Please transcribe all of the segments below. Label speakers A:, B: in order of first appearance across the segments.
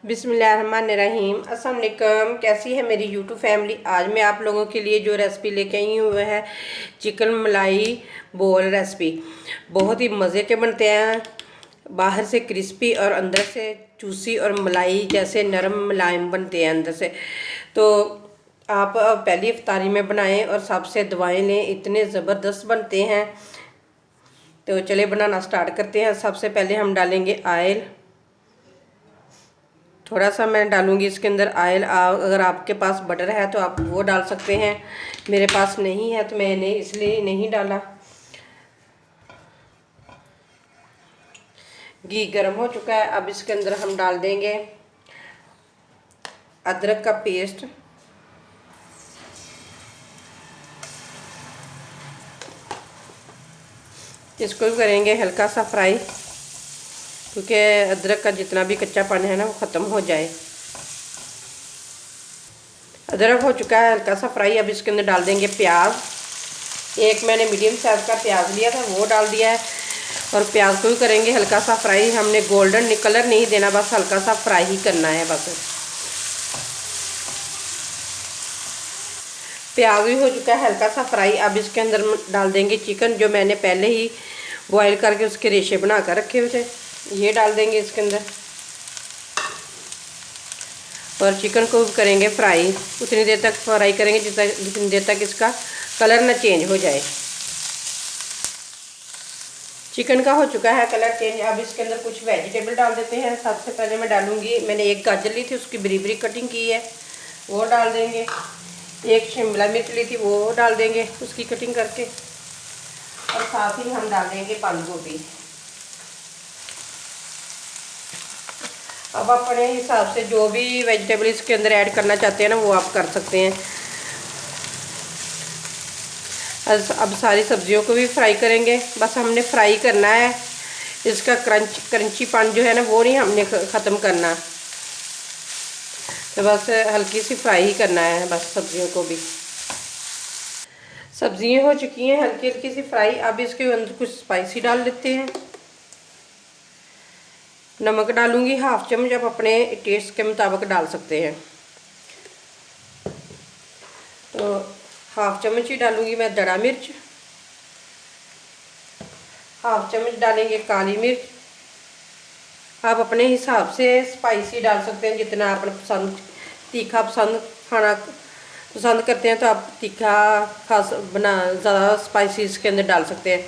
A: बिस्मिल्लाहिर्रहमानिर्रहीम। अस्सलाम वालेकुम। कैसी है मेरी यूट्यूब फैमिली। आज मैं आप लोगों के लिए जो रेसिपी लेके आई हूँ वह है चिकन मलाई बोल रेसिपी। बहुत ही मज़े के बनते हैं, बाहर से क्रिस्पी और अंदर से चूसी और मलाई जैसे नरम मुलायम बनते हैं अंदर से। तो आप पहली इफ्तारी में बनाएं और सबसे दुआएं लें, इतने ज़बरदस्त बनते हैं। तो चले बनाना स्टार्ट करते हैं। सबसे पहले हम डालेंगे ऑयल। थोड़ा सा मैं डालूंगी इसके अंदर ऑयल। अगर आपके पास बटर है तो आप वो डाल सकते हैं, मेरे पास नहीं है तो मैंने इसलिए नहीं डाला। घी गर्म हो चुका है, अब इसके अंदर हम डाल देंगे अदरक का पेस्ट। इसको भी करेंगे हल्का सा फ्राई, क्योंकि अदरक का जितना भी कच्चापन है ना वो ख़त्म हो जाए। अदरक हो चुका है हल्का सा फ्राई। अब इसके अंदर डाल देंगे प्याज। एक मैंने मीडियम साइज़ का प्याज लिया था, वो डाल दिया है। और प्याज को भी करेंगे हल्का सा फ्राई। हमने गोल्डन कलर नहीं देना, बस हल्का सा फ्राई ही करना है बस। प्याज भी हो चुका है हल्का सा फ्राई। अब इसके अंदर डाल देंगे चिकन, जो मैंने पहले ही बॉईल करके उसके रेशे बना कर रखे हुए थे, ये डाल देंगे इसके अंदर। और चिकन को करेंगे फ्राई, उतनी देर तक फ्राई करेंगे जितनी देर तक इसका कलर ना चेंज हो जाए। चिकन का हो चुका है कलर चेंज। अब इसके अंदर कुछ वेजिटेबल डाल देते हैं। सबसे पहले मैं डालूंगी, मैंने एक गाजर ली थी, उसकी बरीक बरीक कटिंग की है, वो डाल देंगे। एक शिमला मिर्च ली थी, वो डाल देंगे उसकी कटिंग करके। और साथ ही हम डाल देंगे बंद गोभी। अब अपने हिसाब से जो भी वेजिटेबल इसके अंदर ऐड करना चाहते हैं ना वो आप कर सकते हैं। अब सारी सब्जियों को भी फ्राई करेंगे, बस हमने फ्राई करना है। इसका क्रंचीपन जो है ना वो नहीं हमने ख़त्म करना, तो बस हल्की सी फ्राई ही करना है बस सब्जियों को भी। सब्जियां हो चुकी हैं हल्की हल्की सी फ्राई। अब इसके अंदर कुछ स्पाइसी डाल देते हैं। नमक डालूंगी हाफ चम्मच, आप अपने टेस्ट के मुताबिक डाल सकते हैं। तो हाफ चम्मच ही डालूंगी मैं दड़ा मिर्च। हाफ चम्मच डालेंगे काली मिर्च। आप अपने हिसाब से स्पाइसी डाल सकते हैं, जितना आप पसंद तीखा पसंद खाना पसंद करते हैं तो आप तीखा खास बना ज़्यादा स्पाइसी इसके अंदर डाल सकते हैं।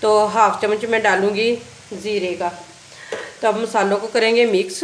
A: तो हाफ चम्मच मैं डालूंगी ज़ीरे का। तो अब मसालों को करेंगे मिक्स।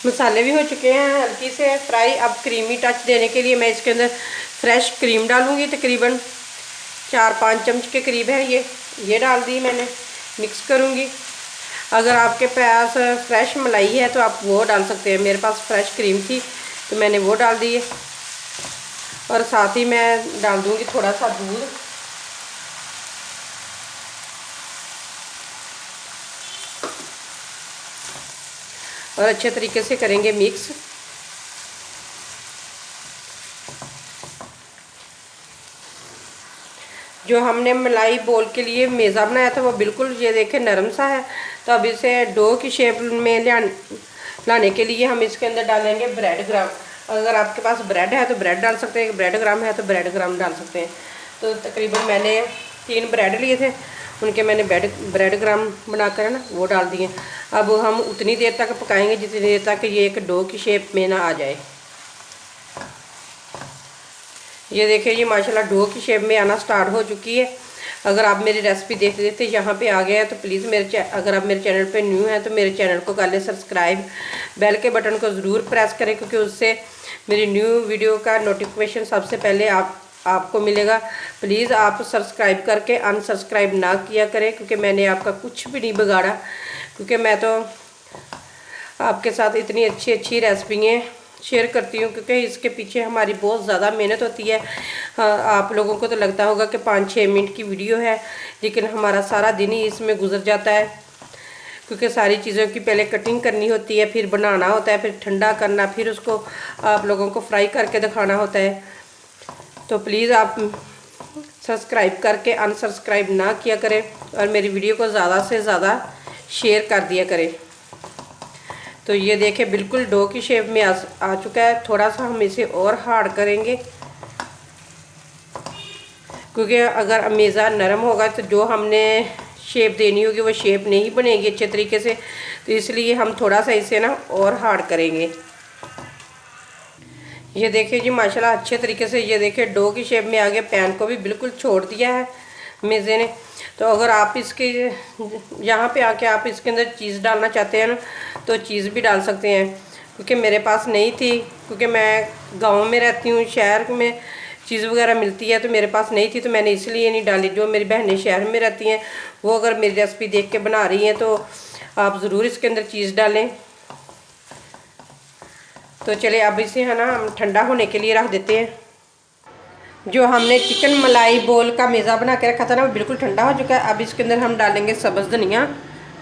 A: मसाले भी हो चुके हैं हल्की से फ्राई। अब क्रीमी टच देने के लिए मैं इसके अंदर फ्रेश क्रीम डालूंगी। तकरीबन 4-5 चम्मच के करीब है ये डाल दी मैंने। मिक्स करूंगी। अगर आपके पास फ्रेश मलाई है तो आप वो डाल सकते हैं, मेरे पास फ्रेश क्रीम थी तो मैंने वो डाल दी है। और साथ ही मैं डाल दूंगी थोड़ा सा दूध। और अच्छे तरीके से करेंगे मिक्स। जो हमने मलाई बोल के लिए मेज़ा बनाया था वो बिल्कुल ये देखें नरम सा है। तो अब इसे डो की शेप में लाने के लिए हम इसके अंदर डालेंगे ब्रेड ग्राम। अगर आपके पास ब्रेड है तो ब्रेड डाल सकते हैं, ब्रेड ग्राम है तो ब्रेड ग्राम डाल सकते हैं। तो तकरीबन मैंने 3 ब्रेड लिए थे, उनके मैंने ब्रेड ग्राम बनाकर है ना वो डाल दिए। अब हम उतनी देर तक पकाएंगे जितनी देर तक ये एक डो की शेप में ना आ जाए। ये देखिए ये माशाल्लाह डो की शेप में आना स्टार्ट हो चुकी है। अगर आप मेरी रेसिपी देखते देखते यहाँ पे आ गए हैं तो प्लीज़ अगर आप मेरे चैनल पे न्यू हैं तो मेरे चैनल को कर लें सब्सक्राइब। बेल के बटन को ज़रूर प्रेस करें, क्योंकि उससे मेरी न्यू वीडियो का नोटिफिकेशन सबसे पहले आपको मिलेगा। प्लीज़ आप सब्सक्राइब करके अनसब्सक्राइब ना किया करें, क्योंकि मैंने आपका कुछ भी नहीं बिगाड़ा। क्योंकि मैं तो आपके साथ इतनी अच्छी अच्छी रेसिपियाँ शेयर करती हूँ, क्योंकि इसके पीछे हमारी बहुत ज़्यादा मेहनत होती है। हाँ, आप लोगों को तो लगता होगा कि 5-6 मिनट की वीडियो है, लेकिन हमारा सारा दिन ही इसमें गुजर जाता है। क्योंकि सारी चीज़ों की पहले कटिंग करनी होती है, फिर बनाना होता है, फिर ठंडा करना, फिर उसको आप लोगों को फ्राई करके दिखाना होता है। तो प्लीज़ आप सब्सक्राइब करके अनसब्सक्राइब ना किया करें और मेरी वीडियो को ज़्यादा से ज़्यादा शेयर कर दिया करें। तो ये देखें बिल्कुल डो की शेप में आ चुका है। थोड़ा सा हम इसे और हार्ड करेंगे, क्योंकि अगर अमेज़ा नरम होगा तो जो हमने शेप देनी होगी वो शेप नहीं बनेगी अच्छे तरीके से। तो इसलिए हम थोड़ा सा इसे ना और हार्ड करेंगे। ये देखिए जी माशाल्लाह अच्छे तरीके से ये देखिए डो की शेप में आ गया। पैन को भी बिल्कुल छोड़ दिया है मेज़े ने। तो अगर आप इसके यहाँ पे आके आप इसके अंदर चीज़ डालना चाहते हैं ना तो चीज़ भी डाल सकते हैं, क्योंकि मेरे पास नहीं थी, क्योंकि मैं गांव में रहती हूँ, शहर में चीज़ वगैरह मिलती है तो मेरे पास नहीं थी, तो मैंने इसलिए नहीं डाली। जो मेरी बहनें शहर में रहती हैं वो अगर मेरी रेसिपी देख के बना रही हैं तो आप ज़रूर इसके अंदर चीज़ डालें। तो चले अब इसे है ना हम ठंडा होने के लिए रख देते हैं। जो हमने चिकन मलाई बोल का मेज़ा बना के रखा था ना वो बिल्कुल ठंडा हो चुका है। अब इसके अंदर हम डालेंगे सब्ज़ धनिया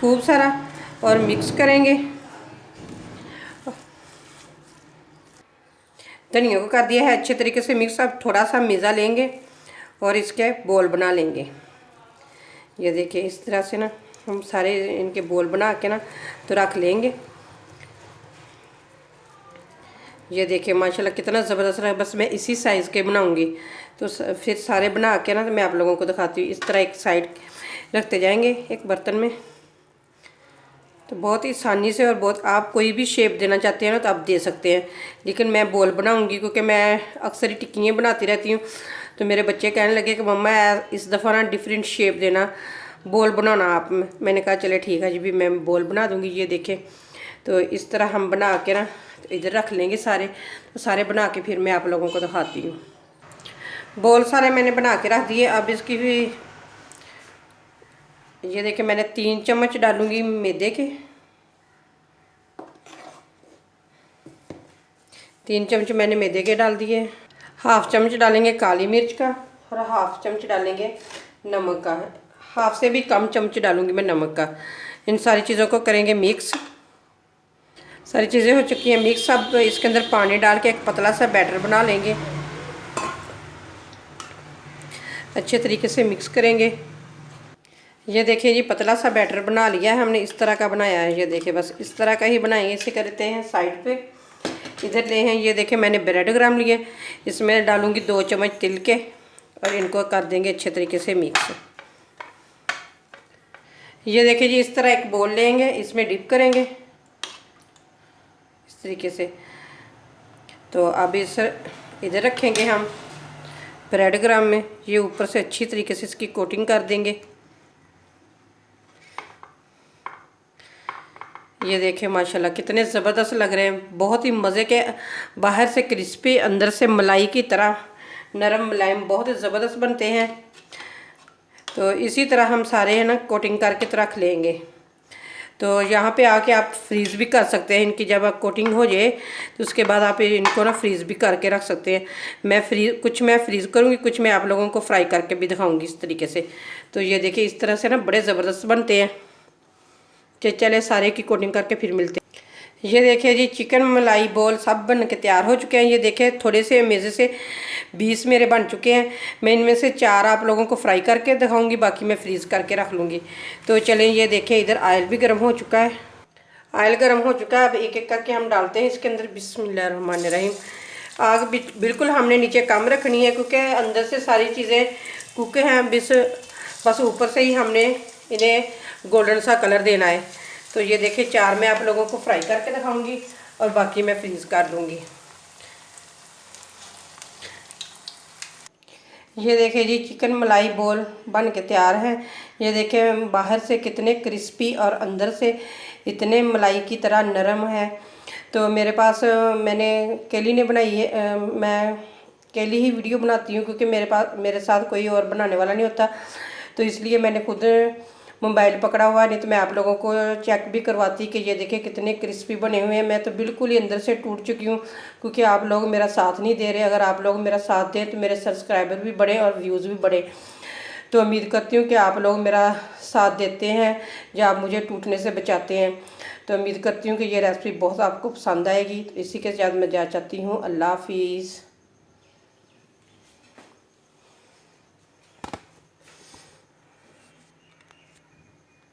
A: खूब सारा और मिक्स करेंगे। धनिया को कर दिया है अच्छे तरीके से मिक्स। अब थोड़ा सा मेज़ा लेंगे और इसके बोल बना लेंगे। ये देखिए इस तरह से ना हम सारे इनके बोल बना के ना तो रख लेंगे। ये देखिए माशाल्लाह कितना ज़बरदस्त है। बस मैं इसी साइज़ के बनाऊंगी, तो फिर सारे बना के ना तो मैं आप लोगों को दिखाती हूँ। इस तरह एक साइड रखते जाएंगे एक बर्तन में। तो बहुत ही आसानी से और बहुत आप कोई भी शेप देना चाहते हैं ना तो आप दे सकते हैं, लेकिन मैं बोल बनाऊंगी क्योंकि मैं अक्सर ही टिक्कियाँ बनाती रहती हूँ। तो मेरे बच्चे कहने लगे कि मम्मा इस दफ़ा ना डिफरेंट शेप देना, बोल बनाना आप। मैंने कहा चले ठीक है जी भी मैं बोल बना दूँगी। ये देखें तो इस तरह हम बना के ना तो इधर रख लेंगे सारे। तो सारे बना के फिर मैं आप लोगों को दिखाती हूँ। बोल सारे मैंने बना के रख दिए। अब इसकी भी ये देखिए मैंने 3 चम्मच डालूंगी मैदे के। 3 चम्मच मैंने मैदे के डाल दिए। हाफ चम्मच डालेंगे काली मिर्च का और हाफ चम्मच डालेंगे नमक का। हाफ से भी कम चम्मच डालूंगी मैं नमक का। इन सारी चीज़ों को करेंगे मिक्स। सारी चीज़ें हो चुकी हैं मिक्स। अब इसके अंदर पानी डाल के एक पतला सा बैटर बना लेंगे। अच्छे तरीके से मिक्स करेंगे। ये देखिए जी पतला सा बैटर बना लिया है हमने, इस तरह का बनाया है। ये देखिए बस इस तरह का ही बनाएंगे। इसे करते हैं साइड पे। इधर ले हैं ये देखिए मैंने ब्रेड ग्राम लिए। इसमें डालूंगी 2 चम्मच तिल के और इनको कर देंगे अच्छे तरीके से मिक्स। ये देखिए जी इस तरह एक बोल लेंगे, इसमें डिप करेंगे इस तरीके से। तो अब इस इधर रखेंगे हम ब्रेड ग्राम में। ये ऊपर से अच्छी तरीके से इसकी कोटिंग कर देंगे। ये देखें माशाल्लाह कितने ज़बरदस्त लग रहे हैं, बहुत ही मज़े के। बाहर से क्रिस्पी अंदर से मलाई की तरह नरम मुलायम, बहुत ही ज़बरदस्त बनते हैं। तो इसी तरह हम सारे है ना कोटिंग करके तो रख लेंगे। तो यहाँ पे आके आप फ्रीज़ भी कर सकते हैं इनकी। जब आप कोटिंग हो जाए तो उसके बाद आप इनको ना फ्रीज़ भी करके रख सकते हैं। कुछ मैं फ्रीज़ करूँगी, कुछ मैं आप लोगों को फ्राई करके भी दिखाऊँगी इस तरीके से। तो ये देखिए इस तरह से ना बड़े ज़बरदस्त बनते हैं। चले सारे की कोटिंग करके फिर मिलते हैं। ये देखिए जी चिकन मलाई बोल सब बन के तैयार हो चुके हैं। ये देखिए थोड़े से मेज़े से 20 मेरे बन चुके हैं। मैं इनमें से 4 आप लोगों को फ्राई करके दिखाऊंगी, बाकी मैं फ्रीज़ करके रख लूँगी। तो चलें ये देखें इधर ऑयल भी गर्म हो चुका है। ऑयल गर्म हो चुका है। अब एक एक करके हम डालते हैं इसके अंदर। बिस्मिल्लाहिर्रहमानिर्रहीम। आग बिल्कुल हमने नीचे कम रखनी है, क्योंकि अंदर से सारी चीज़ें कुक हैं। बस ऊपर से ही हमने इन्हें गोल्डन सा कलर देना है। तो ये देखिए 4 मैं आप लोगों को फ्राई करके दिखाऊंगी और बाकी मैं फ्रीज़ कर लूँगी। ये देखिए जी चिकन मलाई बोल बन के तैयार है। ये देखिए बाहर से कितने क्रिस्पी और अंदर से इतने मलाई की तरह नरम है। तो मेरे पास मैंने केली ने बनाई है। मैं केली ही वीडियो बनाती हूँ, क्योंकि मेरे साथ कोई और बनाने वाला नहीं होता। तो इसलिए मैंने खुद मोबाइल पकड़ा हुआ, नहीं तो मैं आप लोगों को चेक भी करवाती कि ये देखिए कितने क्रिस्पी बने हुए हैं। मैं तो बिल्कुल ही अंदर से टूट चुकी हूँ, क्योंकि आप लोग मेरा साथ नहीं दे रहे। अगर आप लोग मेरा साथ दें तो मेरे सब्सक्राइबर भी बढ़े और व्यूज़ भी बढ़े। तो उम्मीद करती हूँ कि आप लोग मेरा साथ देते हैं या आप मुझे टूटने से बचाते हैं। तो उम्मीद करती हूँ कि ये रेसिपी बहुत आपको पसंद आएगी। तो इसी के साथ मैं जा चाहती हूँ। अल्लाह हाफिज़।